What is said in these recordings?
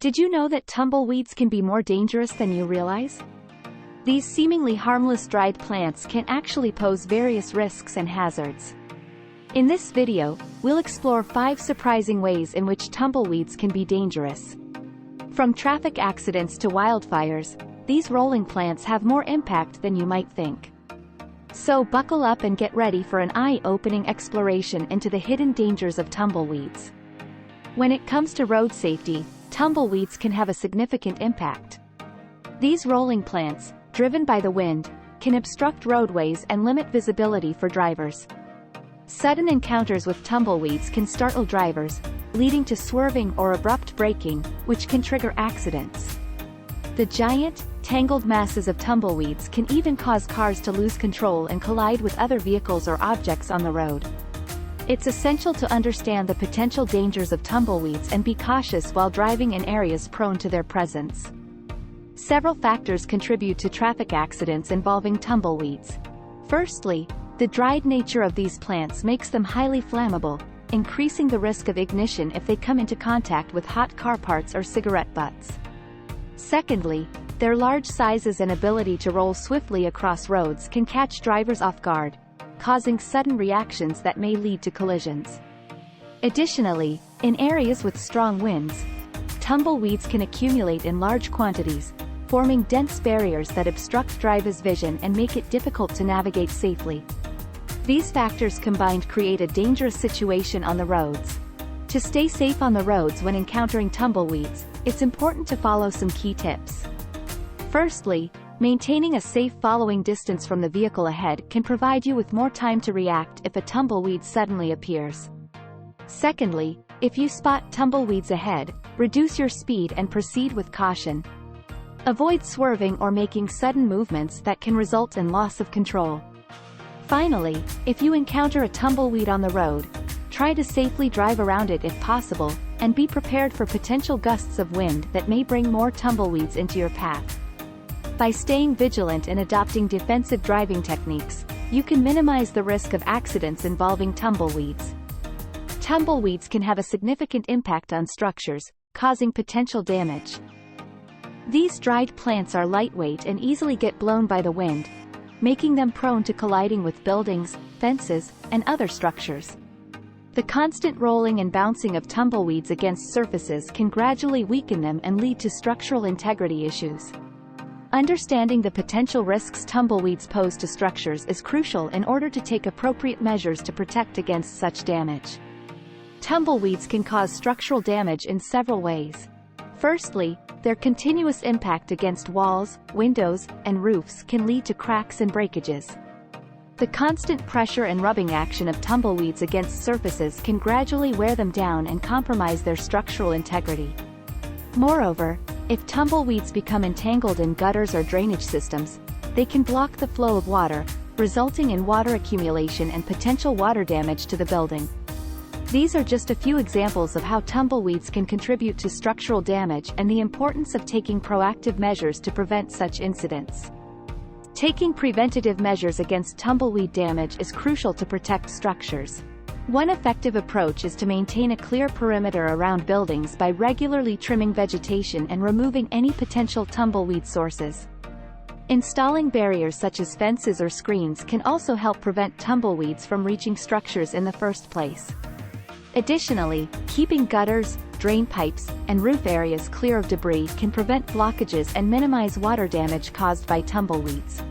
Did you know that tumbleweeds can be more dangerous than you realize? These seemingly harmless dried plants can actually pose various risks and hazards. In this video, we'll explore 5 surprising ways in which tumbleweeds can be dangerous. From traffic accidents to wildfires, these rolling plants have more impact than you might think. So buckle up and get ready for an eye-opening exploration into the hidden dangers of tumbleweeds. When it comes to road safety, tumbleweeds can have a significant impact. These rolling plants, driven by the wind, can obstruct roadways and limit visibility for drivers. Sudden encounters with tumbleweeds can startle drivers, leading to swerving or abrupt braking, which can trigger accidents. The giant, tangled masses of tumbleweeds can even cause cars to lose control and collide with other vehicles or objects on the road. It's essential to understand the potential dangers of tumbleweeds and be cautious while driving in areas prone to their presence. Several factors contribute to traffic accidents involving tumbleweeds. Firstly, the dried nature of these plants makes them highly flammable, increasing the risk of ignition if they come into contact with hot car parts or cigarette butts. Secondly, their large sizes and ability to roll swiftly across roads can catch drivers off guard, causing sudden reactions that may lead to collisions. Additionally, in areas with strong winds, tumbleweeds can accumulate in large quantities, forming dense barriers that obstruct drivers' vision and make it difficult to navigate safely. These factors combined create a dangerous situation on the roads. To stay safe on the roads when encountering tumbleweeds, it's important to follow some key tips. Firstly, maintaining a safe following distance from the vehicle ahead can provide you with more time to react if a tumbleweed suddenly appears. Secondly, if you spot tumbleweeds ahead, reduce your speed and proceed with caution. Avoid swerving or making sudden movements that can result in loss of control. Finally, if you encounter a tumbleweed on the road, try to safely drive around it if possible, and be prepared for potential gusts of wind that may bring more tumbleweeds into your path. By staying vigilant and adopting defensive driving techniques, you can minimize the risk of accidents involving tumbleweeds. Tumbleweeds can have a significant impact on structures, causing potential damage. These dried plants are lightweight and easily get blown by the wind, making them prone to colliding with buildings, fences, and other structures. The constant rolling and bouncing of tumbleweeds against surfaces can gradually weaken them and lead to structural integrity issues. Understanding the potential risks tumbleweeds pose to structures is crucial in order to take appropriate measures to protect against such damage. Tumbleweeds can cause structural damage in several ways. Firstly, their continuous impact against walls, windows, and roofs can lead to cracks and breakages. The constant pressure and rubbing action of tumbleweeds against surfaces can gradually wear them down and compromise their structural integrity. Moreover, if tumbleweeds become entangled in gutters or drainage systems, they can block the flow of water, resulting in water accumulation and potential water damage to the building. These are just a few examples of how tumbleweeds can contribute to structural damage and the importance of taking proactive measures to prevent such incidents. Taking preventative measures against tumbleweed damage is crucial to protect structures. One effective approach is to maintain a clear perimeter around buildings by regularly trimming vegetation and removing any potential tumbleweed sources. Installing barriers such as fences or screens can also help prevent tumbleweeds from reaching structures in the first place. Additionally, keeping gutters, drain pipes, and roof areas clear of debris can prevent blockages and minimize water damage caused by tumbleweeds.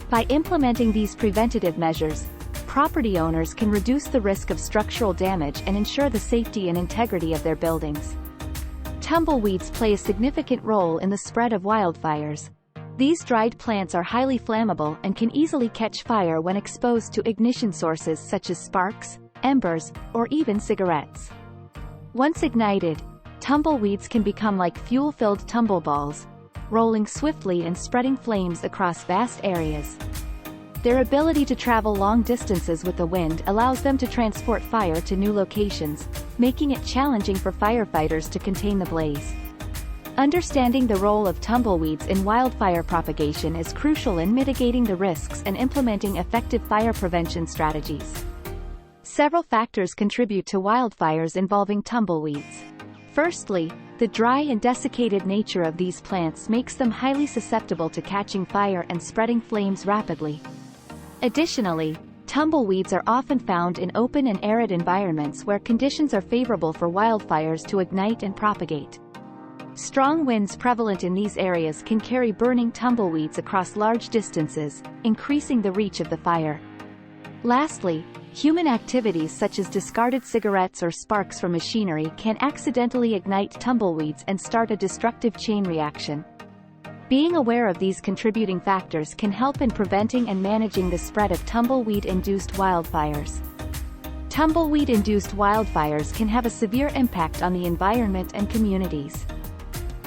By implementing these preventative measures, property owners can reduce the risk of structural damage and ensure the safety and integrity of their buildings. Tumbleweeds play a significant role in the spread of wildfires. These dried plants are highly flammable and can easily catch fire when exposed to ignition sources such as sparks, embers, or even cigarettes. Once ignited, tumbleweeds can become like fuel-filled tumbleballs, rolling swiftly and spreading flames across vast areas. Their ability to travel long distances with the wind allows them to transport fire to new locations, making it challenging for firefighters to contain the blaze. Understanding the role of tumbleweeds in wildfire propagation is crucial in mitigating the risks and implementing effective fire prevention strategies. Several factors contribute to wildfires involving tumbleweeds. Firstly, the dry and desiccated nature of these plants makes them highly susceptible to catching fire and spreading flames rapidly. Additionally, tumbleweeds are often found in open and arid environments where conditions are favorable for wildfires to ignite and propagate. Strong winds prevalent in these areas can carry burning tumbleweeds across large distances, increasing the reach of the fire. Lastly, human activities such as discarded cigarettes or sparks from machinery can accidentally ignite tumbleweeds and start a destructive chain reaction. Being aware of these contributing factors can help in preventing and managing the spread of tumbleweed-induced wildfires. Tumbleweed-induced wildfires can have a severe impact on the environment and communities.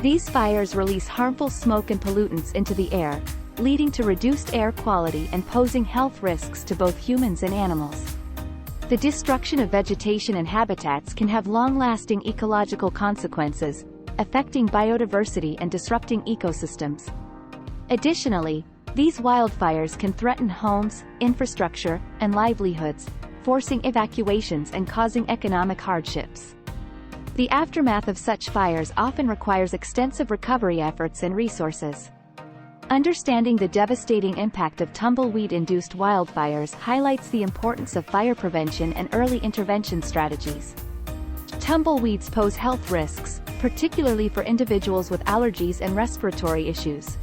These fires release harmful smoke and pollutants into the air, leading to reduced air quality and posing health risks to both humans and animals. The destruction of vegetation and habitats can have long-lasting ecological consequences, affecting biodiversity and disrupting ecosystems. Additionally, these wildfires can threaten homes, infrastructure, and livelihoods, forcing evacuations and causing economic hardships. The aftermath of such fires often requires extensive recovery efforts and resources. Understanding the devastating impact of tumbleweed-induced wildfires highlights the importance of fire prevention and early intervention strategies. Tumbleweeds pose health risks, particularly for individuals with allergies and respiratory issues.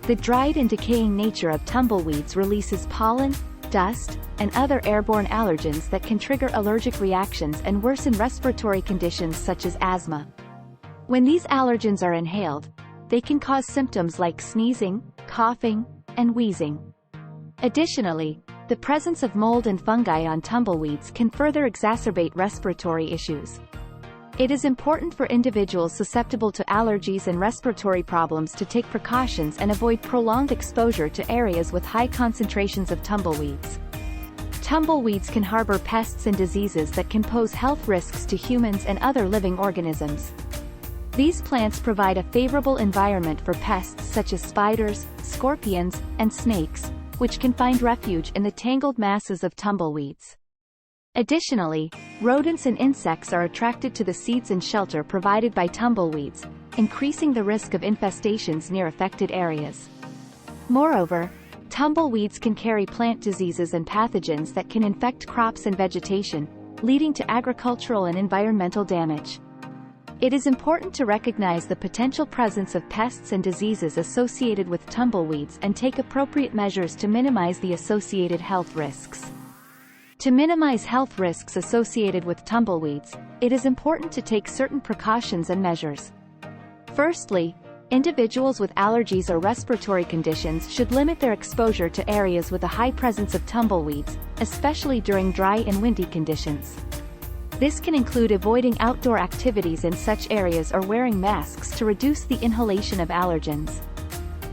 The dried and decaying nature of tumbleweeds releases pollen, dust, and other airborne allergens that can trigger allergic reactions and worsen respiratory conditions such as asthma. When these allergens are inhaled, they can cause symptoms like sneezing, coughing, and wheezing. Additionally, the presence of mold and fungi on tumbleweeds can further exacerbate respiratory issues. It is important for individuals susceptible to allergies and respiratory problems to take precautions and avoid prolonged exposure to areas with high concentrations of tumbleweeds. Tumbleweeds can harbor pests and diseases that can pose health risks to humans and other living organisms. These plants provide a favorable environment for pests such as spiders, scorpions, and snakes, which can find refuge in the tangled masses of tumbleweeds. Additionally, rodents and insects are attracted to the seeds and shelter provided by tumbleweeds, increasing the risk of infestations near affected areas. Moreover, tumbleweeds can carry plant diseases and pathogens that can infect crops and vegetation, leading to agricultural and environmental damage. It is important to recognize the potential presence of pests and diseases associated with tumbleweeds and take appropriate measures to minimize the associated health risks. To minimize health risks associated with tumbleweeds, it is important to take certain precautions and measures. Firstly, individuals with allergies or respiratory conditions should limit their exposure to areas with a high presence of tumbleweeds, especially during dry and windy conditions. This can include avoiding outdoor activities in such areas or wearing masks to reduce the inhalation of allergens.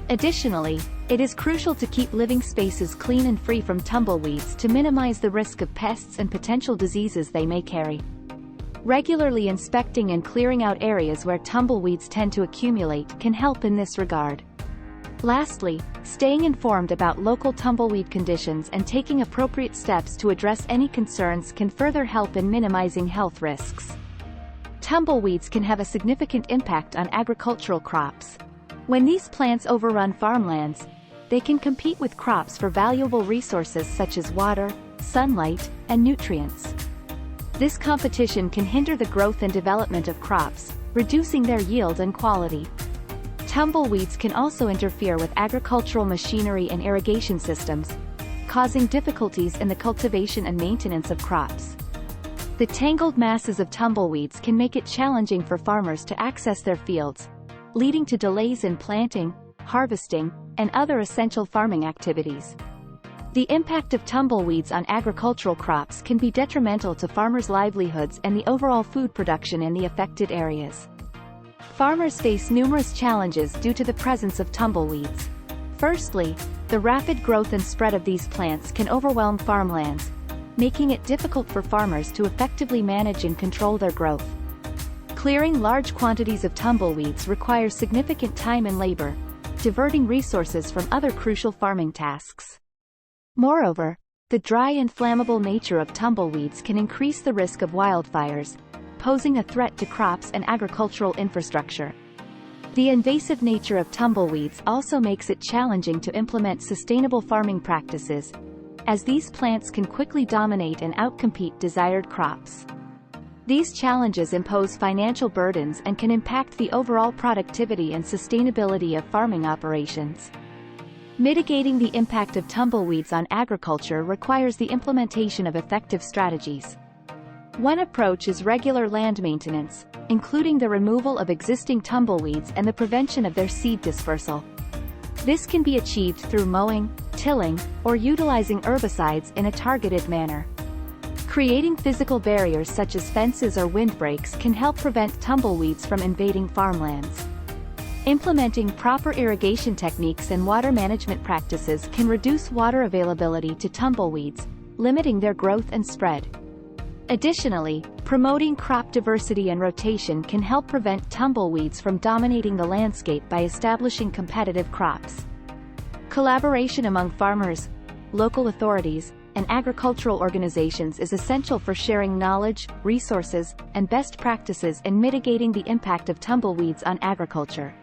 Additionally, it is crucial to keep living spaces clean and free from tumbleweeds to minimize the risk of pests and potential diseases they may carry. Regularly inspecting and clearing out areas where tumbleweeds tend to accumulate can help in this regard. Lastly, staying informed about local tumbleweed conditions and taking appropriate steps to address any concerns can further help in minimizing health risks. Tumbleweeds can have a significant impact on agricultural crops. When these plants overrun farmlands, they can compete with crops for valuable resources such as water, sunlight, and nutrients. This competition can hinder the growth and development of crops, reducing their yield and quality. Tumbleweeds can also interfere with agricultural machinery and irrigation systems, causing difficulties in the cultivation and maintenance of crops. The tangled masses of tumbleweeds can make it challenging for farmers to access their fields, leading to delays in planting, harvesting, and other essential farming activities. The impact of tumbleweeds on agricultural crops can be detrimental to farmers' livelihoods and the overall food production in the affected areas. Farmers face numerous challenges due to the presence of tumbleweeds. Firstly, the rapid growth and spread of these plants can overwhelm farmlands, making it difficult for farmers to effectively manage and control their growth. Clearing large quantities of tumbleweeds requires significant time and labor, diverting resources from other crucial farming tasks. Moreover, the dry and flammable nature of tumbleweeds can increase the risk of wildfires, posing a threat to crops and agricultural infrastructure. The invasive nature of tumbleweeds also makes it challenging to implement sustainable farming practices, as these plants can quickly dominate and outcompete desired crops. These challenges impose financial burdens and can impact the overall productivity and sustainability of farming operations. Mitigating the impact of tumbleweeds on agriculture requires the implementation of effective strategies. One approach is regular land maintenance, including the removal of existing tumbleweeds and the prevention of their seed dispersal. This can be achieved through mowing, tilling, or utilizing herbicides in a targeted manner. Creating physical barriers such as fences or windbreaks can help prevent tumbleweeds from invading farmlands. Implementing proper irrigation techniques and water management practices can reduce water availability to tumbleweeds, limiting their growth and spread. Additionally, promoting crop diversity and rotation can help prevent tumbleweeds from dominating the landscape by establishing competitive crops. Collaboration among farmers, local authorities, and agricultural organizations is essential for sharing knowledge, resources, and best practices in mitigating the impact of tumbleweeds on agriculture.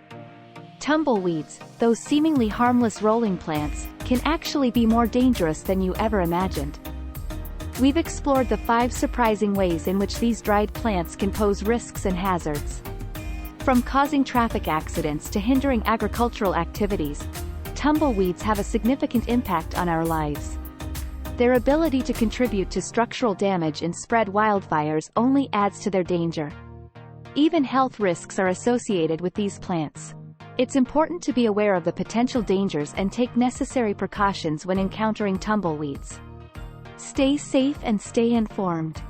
Tumbleweeds, those seemingly harmless rolling plants, can actually be more dangerous than you ever imagined. We've explored the 5 surprising ways in which these dried plants can pose risks and hazards. From causing traffic accidents to hindering agricultural activities, tumbleweeds have a significant impact on our lives. Their ability to contribute to structural damage and spread wildfires only adds to their danger. Even health risks are associated with these plants. It's important to be aware of the potential dangers and take necessary precautions when encountering tumbleweeds. Stay safe and stay informed.